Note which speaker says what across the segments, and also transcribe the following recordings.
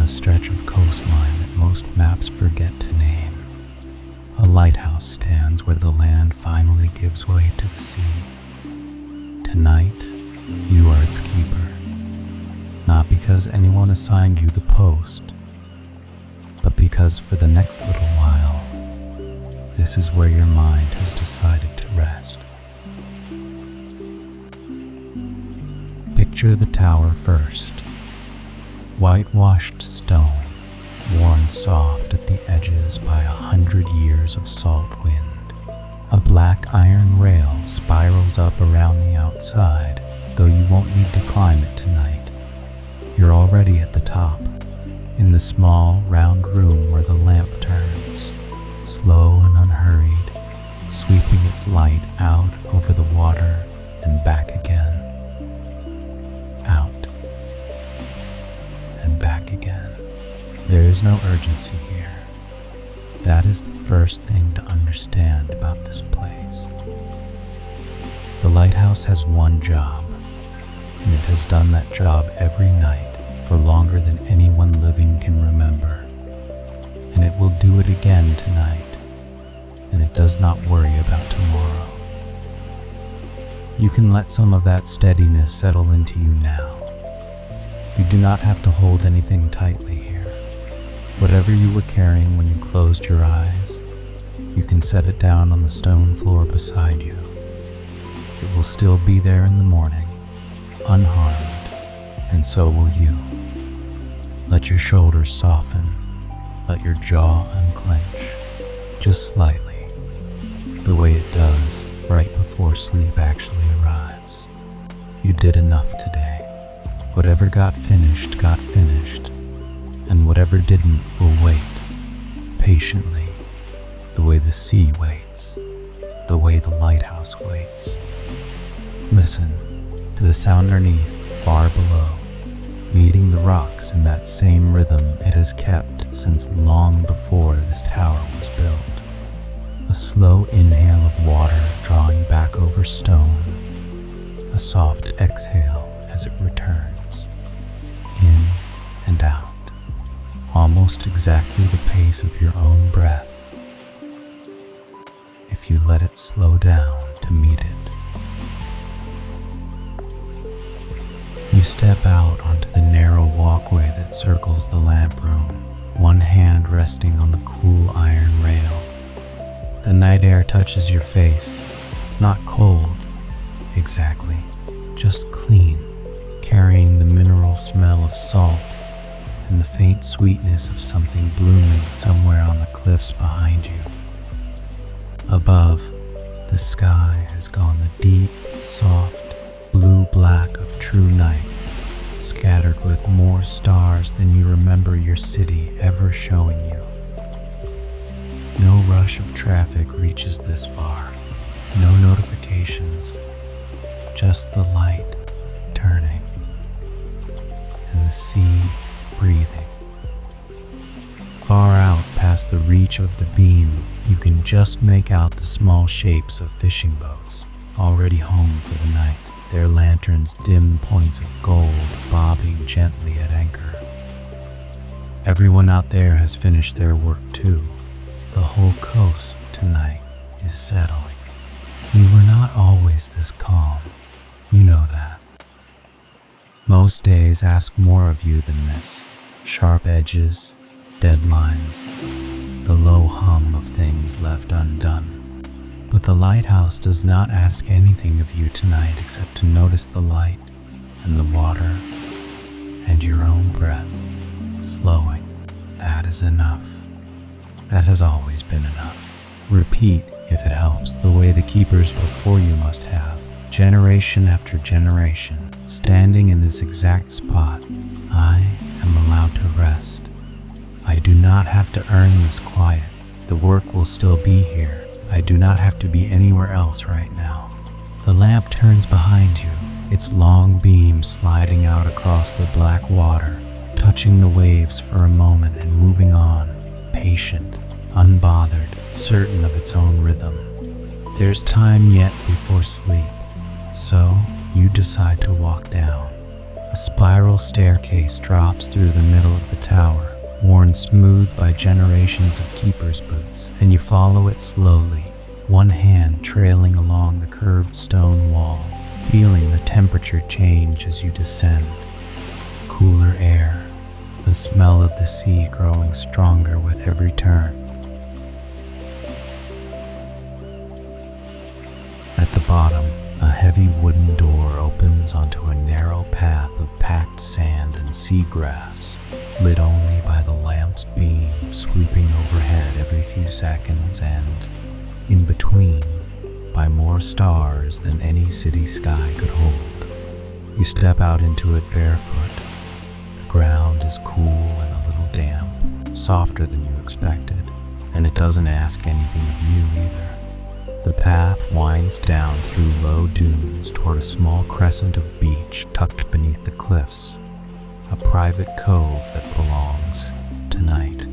Speaker 1: on a stretch of coastline that most maps forget to name. A lighthouse stands where the land finally gives way to the sea. Tonight, you are its keeper, not because anyone assigned you the post, but because for the next little while, this is where your mind has decided to rest. Picture the tower first. Whitewashed stone, worn soft at the edges by 100 years of salt wind. A black iron rail spirals up around the outside, though you won't need to climb it tonight. You're already at the top, in the small, round room where the lamp turns, slow and unhurried, sweeping its light out over the water and back again. Out and back again. There is no urgency here. That is the first thing to understand about this place. The lighthouse has one job, and it has done that job every night for longer than anyone living can remember. And it will do it again tonight, and it does not worry about tomorrow. You can let some of that steadiness settle into you now. You do not have to hold anything tightly here. Whatever you were carrying when you closed your eyes, you can set it down on the stone floor beside you. It will still be there in the morning, unharmed, and so will you. Let your shoulders soften, let your jaw unclench, just slightly, the way it does right before sleep actually arrives. You did enough today. Whatever got finished, and whatever didn't will wait, patiently, the way the sea waits, the way the lighthouse waits. Listen to the sound underneath, far below, meeting the rocks in that same rhythm it has kept since long before this tower was built. A slow inhale of water drawing back over stone, a soft exhale as it returns, in and out, almost exactly the pace of your own breath, if you let it slow down to meet it. You step out onto the narrow walkway that circles the lamp room, one hand resting on the cool iron rail. The night air touches your face, not cold, exactly, just clean, carrying the mineral smell of salt and the faint sweetness of something blooming somewhere on the cliffs behind you. Above, the sky has gone the deep, soft, blue-black of true night, scattered with more stars than you remember your city ever showing you. No rush of traffic reaches this far, no notifications, just the light turning and the sea breathing. Far out past the reach of the beam, you can just make out the small shapes of fishing boats, already home for the night, their lanterns dim points of gold bobbing gently at anchor. Everyone out there has finished their work too. The whole coast tonight is settling. You were not always this calm, you know that. Most days ask more of you than this. Sharp edges, deadlines, the low hum of things left undone. But the lighthouse does not ask anything of you tonight except to notice the light and the water and your own breath slowing. That is enough. That has always been enough. Repeat, if it helps, the way the keepers before you must have, generation after generation, standing in this exact spot. I am allowed to rest. I do not have to earn this quiet. The work will still be here. I do not have to be anywhere else right now. The lamp turns behind you, its long beam sliding out across the black water, touching the waves for a moment and moving on, patient, unbothered, certain of its own rhythm. There's time yet before sleep, so you decide to walk down, A spiral staircase drops through the middle of the tower, worn smooth by generations of keeper's boots, and you follow it slowly, one hand trailing along the curved stone wall, feeling the temperature change as you descend. Cooler air, the smell of the sea growing stronger with every turn. At the bottom, a heavy wooden door opens onto a narrow path of packed sand and seagrass, lit only by the lamp's beam sweeping overhead every few seconds, and, in between, by more stars than any city sky could hold. You step out into it barefoot. The ground is cool and a little damp, softer than you expected, and it doesn't ask anything of you either. The path winds down through low dunes toward a small crescent of beach tucked beneath the cliffs, a private cove that belongs, tonight,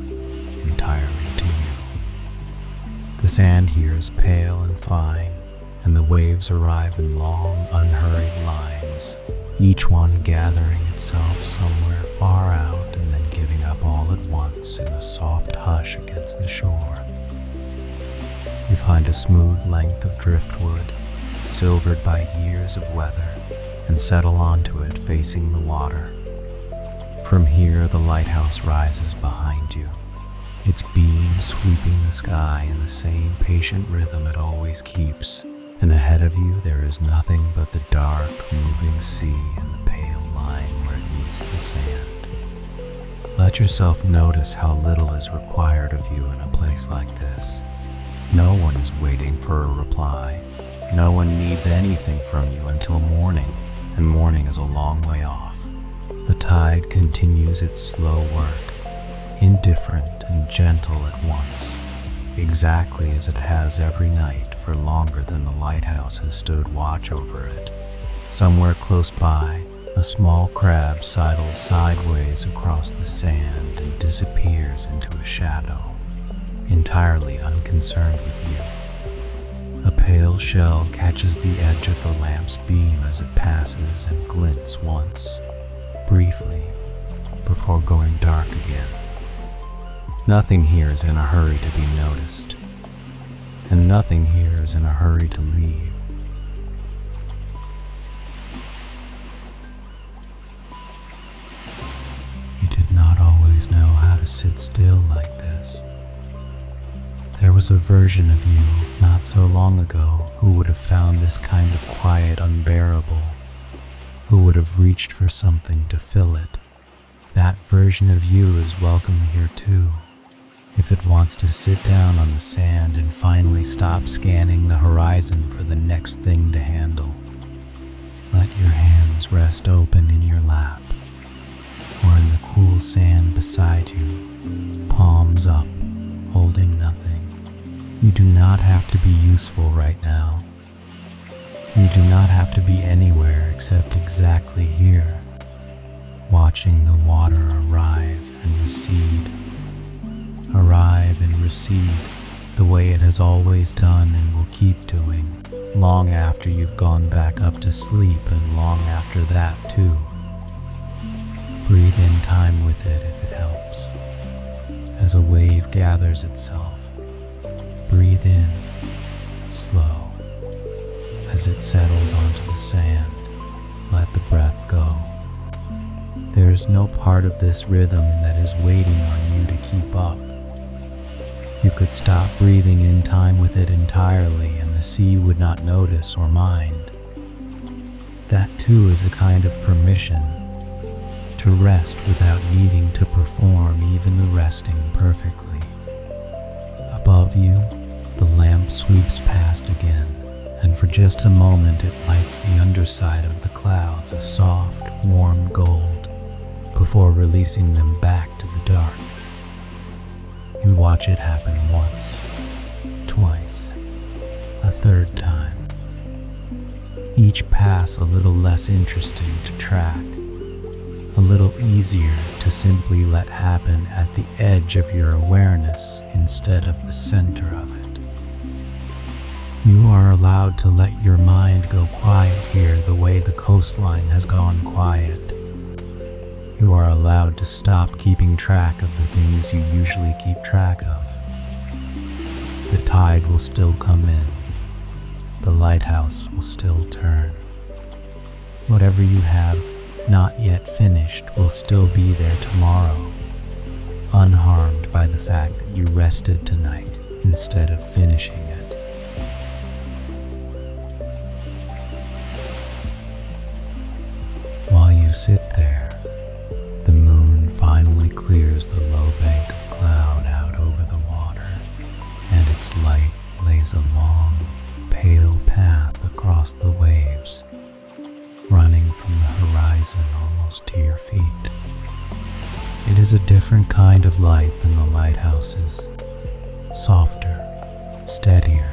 Speaker 1: entirely to you. The sand here is pale and fine, and the waves arrive in long, unhurried lines, each one gathering itself somewhere far out and then giving up all at once in a soft hush against the shore. You find a smooth length of driftwood, silvered by years of weather, and settle onto it facing the water. From here, the lighthouse rises behind you, its beam sweeping the sky in the same patient rhythm it always keeps, and ahead of you there is nothing but the dark, moving sea and the pale line where it meets the sand. Let yourself notice how little is required of you in a place like this. No one is waiting for a reply. No one needs anything from you until morning, and morning is a long way off. The tide continues its slow work, indifferent and gentle at once, exactly as it has every night for longer than the lighthouse has stood watch over it. Somewhere close by, a small crab sidles sideways across the sand and disappears into a shadow, entirely unconcerned with you. A pale shell catches the edge of the lamp's beam as it passes and glints once, briefly, before going dark again. Nothing here is in a hurry to be noticed, and nothing here is in a hurry to leave. You did not always know how to sit still like this. There was a version of you not so long ago who would have found this kind of quiet unbearable, who would have reached for something to fill it. That version of you is welcome here too, if it wants to sit down on the sand and finally stop scanning the horizon for the next thing to handle. Let your hands rest open in your lap, or in the cool sand beside you, palms up, holding nothing. You do not have to be useful right now. You do not have to be anywhere except exactly here, watching the water arrive and recede. Arrive and recede the way it has always done and will keep doing, long after you've gone back up to sleep and long after that too. Breathe in time with it if it helps. As a wave gathers itself, breathe in, slow. As it settles onto the sand, let the breath go. There is no part of this rhythm that is waiting on you to keep up. You could stop breathing in time with it entirely and the sea would not notice or mind. That too is a kind of permission to rest without needing to perform even the resting perfectly. Above you, the lamp sweeps past again, and for just a moment it lights the underside of the clouds a soft, warm gold, before releasing them back to the dark. You watch it happen once, twice, a third time. Each pass a little less interesting to track, a little easier to simply let happen at the edge of your awareness instead of the center of it. You are allowed to let your mind go quiet here the way the coastline has gone quiet, You are allowed to stop keeping track of the things you usually keep track of. The tide will still come in. The lighthouse will still turn. Whatever you have not yet finished will still be there tomorrow, unharmed by the fact that you rested tonight instead of finishing it. While you sit there, the moon finally clears the low bank of cloud out over the water, and its light lays a long, pale path across the waves, running from the horizon almost to your feet. It is a different kind of light than the lighthouse's, softer, steadier,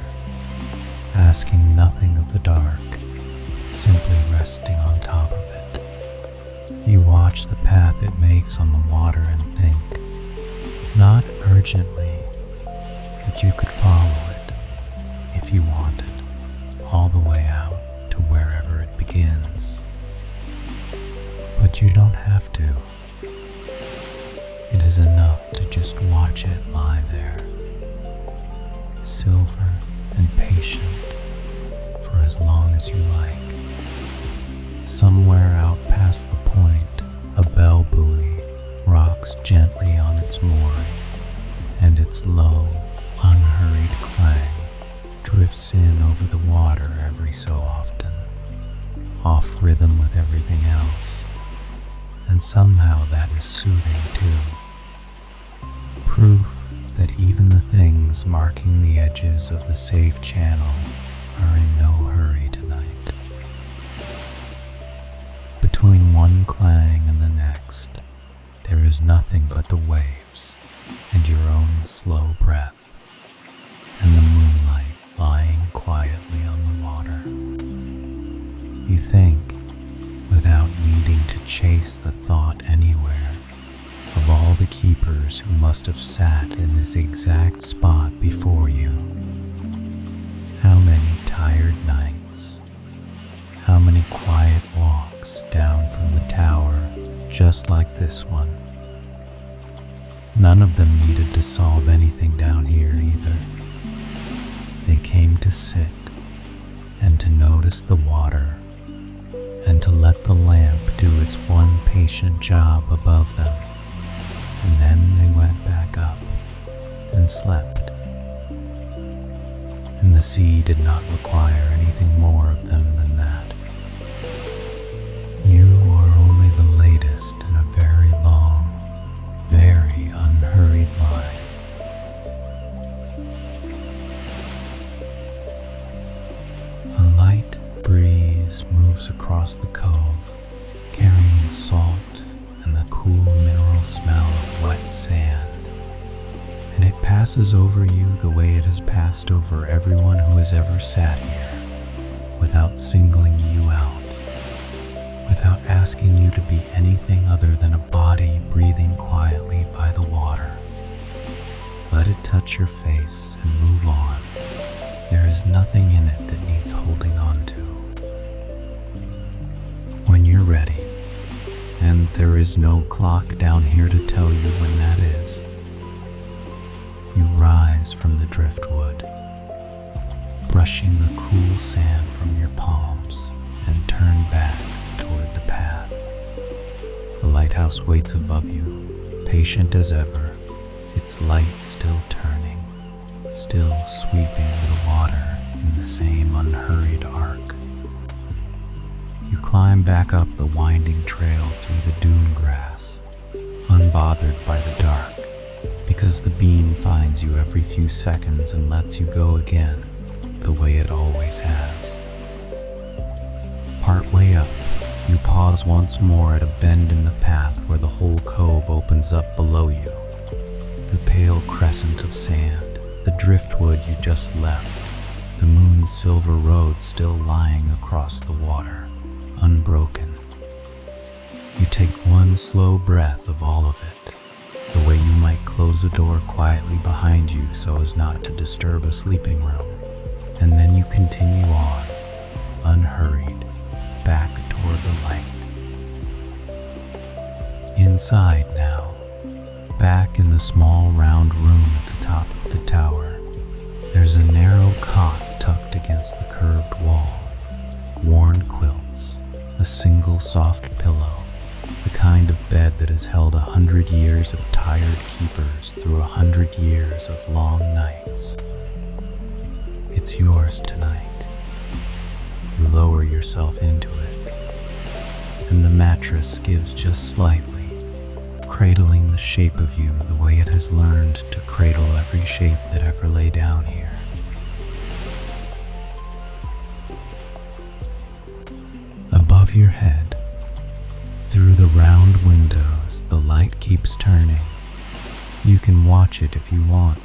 Speaker 1: asking nothing of the dark, simply resting on top of it. You watch the path it makes on the water and think, not urgently, that you could follow it, if you wanted, all the way out to wherever it begins. But you don't have to. It is enough to just watch it lie there, silver and patient, for as long as you like. Somewhere out past the point, a bell buoy rocks gently on its mooring, and its low, unhurried clang drifts in over the water every so often, off rhythm with everything else, and somehow that is soothing too. Proof that even the things marking the edges of the safe channel are in no hurry tonight. Between one clang and the next, there is nothing but the waves and your own slow breath, and the moonlight lying quietly on the water. You think, without needing to chase the thought anywhere, of all the keepers who must have sat in this exact spot before you. How many tired nights, how many quiet walks down from the tower just like this one. None of them needed to solve anything down here either. They came to sit and to notice the water and to let the lamp do its one patient job above them. And then they went back up and slept. And the sea did not require anything more of them than that. You are only the latest in a very long, very unhurried line. A light breeze moves across the cove, carrying salt and the cool mineral smell of wet sand, and it passes over you the way it has passed over everyone who has ever sat here, without singling you out, without asking you to be anything other than a body breathing quietly by the water. Let it touch your face and move on. There is nothing in it that needs holding on to. When you're ready, and there is no clock down here to tell you when that is, you rise from the driftwood, brushing the cool sand from your palms, and turn back toward the path. The lighthouse waits above you, patient as ever, its light still turning, still sweeping the water in the same unhurried arc. You climb back up the winding trail through the dune grass, unbothered by the dark, because the beam finds you every few seconds and lets you go again, the way it always has. Partway up, you pause once more at a bend in the path where the whole cove opens up below you. The pale crescent of sand, the driftwood you just left, the moon's silver road still lying across the water, unbroken. You take one slow breath of all of it, the way you might close a door quietly behind you so as not to disturb a sleeping room, and then you continue on, unhurried, back toward the light. inside now, back in the small round room at the top of the tower. There's a narrow cot tucked against the curved wall, worn quilts, a single soft pillow, the kind of bed that has held 100 years of tired keepers through 100 years of long nights. It's yours tonight. You lower yourself into it, and the mattress gives just slightly, cradling the shape of you the way it has learned to cradle every shape that ever lay down here. Above your head, through the round windows, the light keeps turning. You can watch it if you want.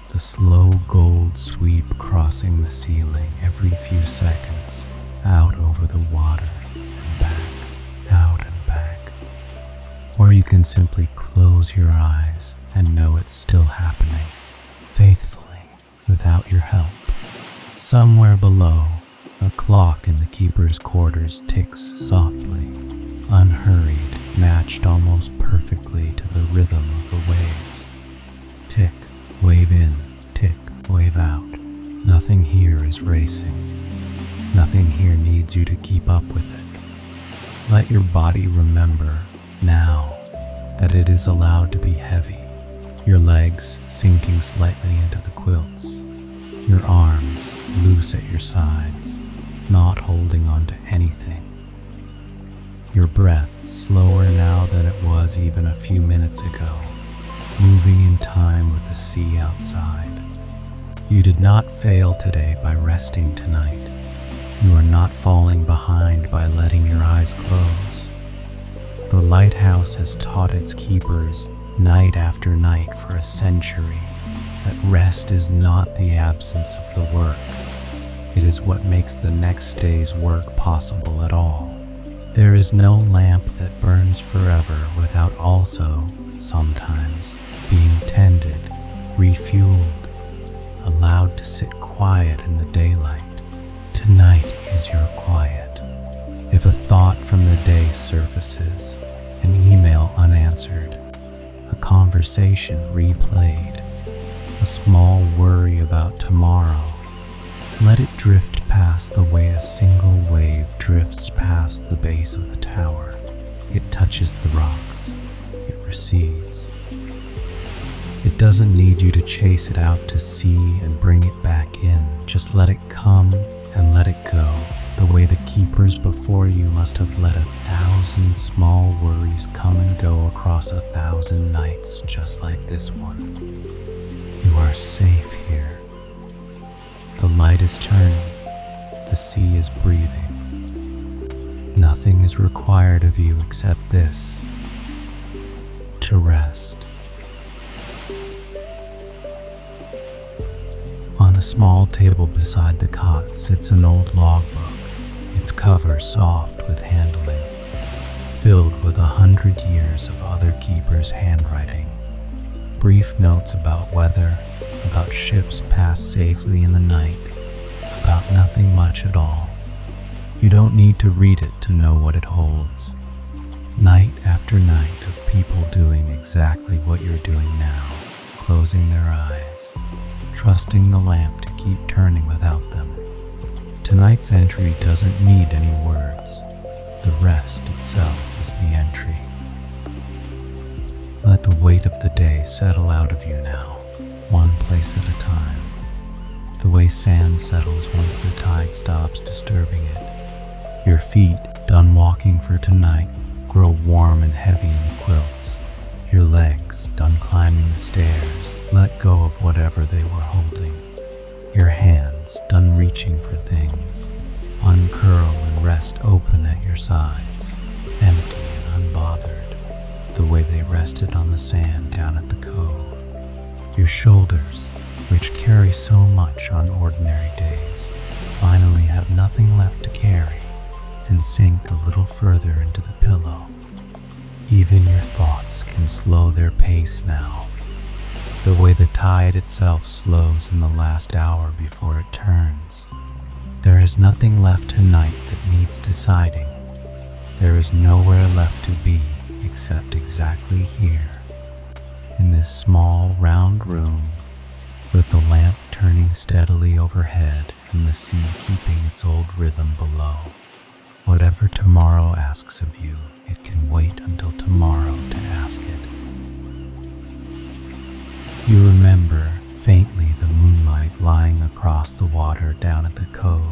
Speaker 1: The slow gold sweep crossing the ceiling every few seconds, out over the water and back, out and back. Or you can simply close your eyes and know it's still happening, faithfully, without your help. Somewhere below, a clock in the keeper's quarters ticks softly, unhurried, matched almost perfectly to the rhythm of the waves. Tick, wave in, tick, wave out. Nothing here is racing. Nothing here needs you to keep up with it. Let your body remember, now, that it is allowed to be heavy. Your legs sinking slightly into the quilts. Your arms loose at your sides, not holding on to anything. Your breath slower now than it was even a few minutes ago, moving in time with the sea outside. You did not fail today by resting tonight. You are not falling behind by letting your eyes close. The lighthouse has taught its keepers night after night for a century that rest is not the absence of the work. It is what makes the next day's work possible at all. There is no lamp that burns forever without also, sometimes, being tended, refueled, allowed to sit quiet in the daylight. Tonight is your quiet. If a thought from the day surfaces, an email unanswered, a conversation replayed, a small worry about tomorrow, let it drift past the way a single wave drifts past the base of the tower. It touches the rocks. It recedes. It doesn't need you to chase it out to sea and bring it back in. Just let it come and let it go, the way the keepers before you must have let 1,000 small worries come and go across 1,000 nights just like this one. You are safe here. The light is turning. The sea is breathing. Nothing is required of you except this: to rest. On the small table beside the cot sits an old logbook, its cover soft with handling, filled with 100 years of other keepers' handwriting. Brief notes about weather, about ships passed safely in the night, about nothing much at all. You don't need to read it to know what it holds. Night after night of people doing exactly what you're doing now, closing their eyes, trusting the lamp to keep turning without them. Tonight's entry doesn't need any words. The rest itself is the entry. Let the weight of the day settle out of you now, one place at a time. The way sand settles once the tide stops disturbing it. Your feet, done walking for tonight, grow warm and heavy in the quilts. Your legs, done climbing the stairs, let go of whatever they were holding. Your hands, done reaching for things, uncurl and rest open at your sides, empty and unbothered, the way they rested on the sand down at the cove. Your shoulders, which carry so much on ordinary days, finally have nothing left to carry and sink a little further into the pillow. Even your thoughts can slow their pace now, the way the tide itself slows in the last hour before it turns. There is nothing left tonight that needs deciding. There is nowhere left to be except exactly here, in this small round room, with the lamp turning steadily overhead and the sea keeping its old rhythm below. Whatever tomorrow asks of you, it can wait until tomorrow to ask it. You remember faintly the moonlight lying across the water down at the cove,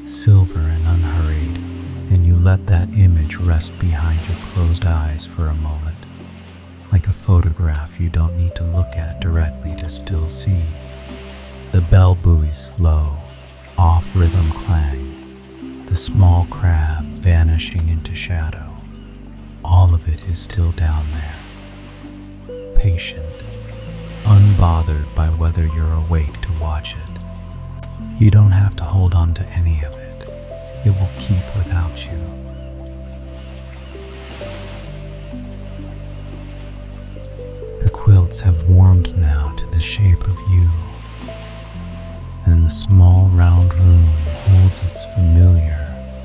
Speaker 1: silver and unhurried, and you let that image rest behind your closed eyes for a moment, like a photograph you don't need to look at directly to still see. The bell buoy's slow, off-rhythm clang, the small crab vanishing into shadow, all of it is still down there, patient, unbothered by whether you're awake to watch it. You don't have to hold on to any of it. It will keep without you. The quilts have warmed now to the shape of you, and the small round room holds its familiar,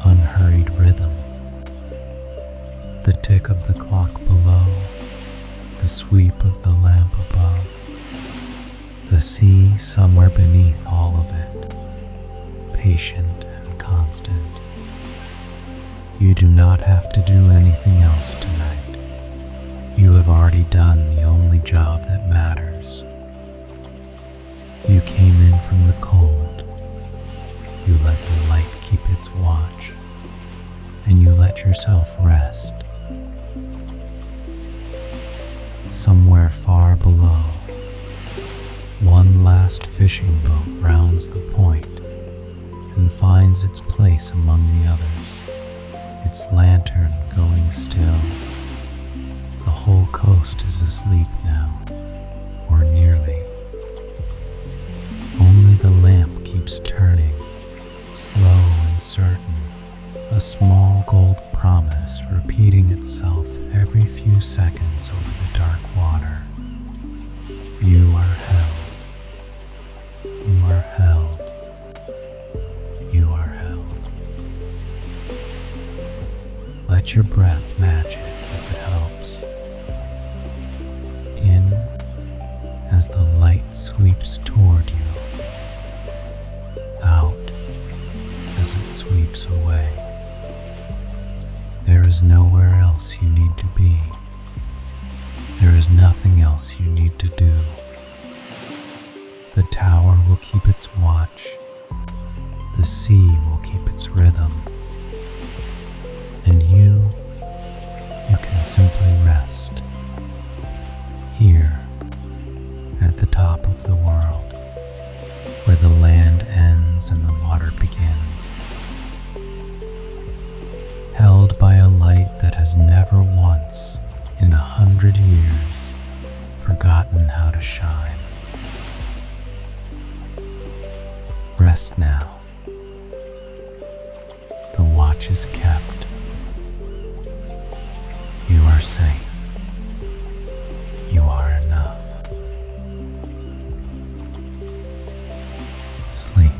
Speaker 1: unhurried rhythm. The tick of the clock below, the sweep of the lamp above, the sea somewhere beneath all of it, patient and constant. You do not have to do anything else tonight. You have already done the only job that matters. You came in from the cold. You let the light keep its watch, and you let yourself rest. Somewhere far below, one last fishing boat rounds the point and finds its place among the others, its lantern going still. The whole coast is asleep now, or nearly. Only the lamp keeps turning, slow and certain, a small gold promise repeating itself every few seconds over the dark water. You are held. You are held. You are held. Let your breath match it if it helps. In as the light sweeps toward you. Out as it sweeps away. There is nowhere else you need to be. There is nothing else you need to do. The tower will keep its watch. The sea will keep its rhythm. And you can simply rest. Here, at the top of the world, where the land ends and the water begins. Held by a light that has never once, in 100 years, forgotten how to shine. Rest now. The watch is kept. You are safe. You are enough. Sleep.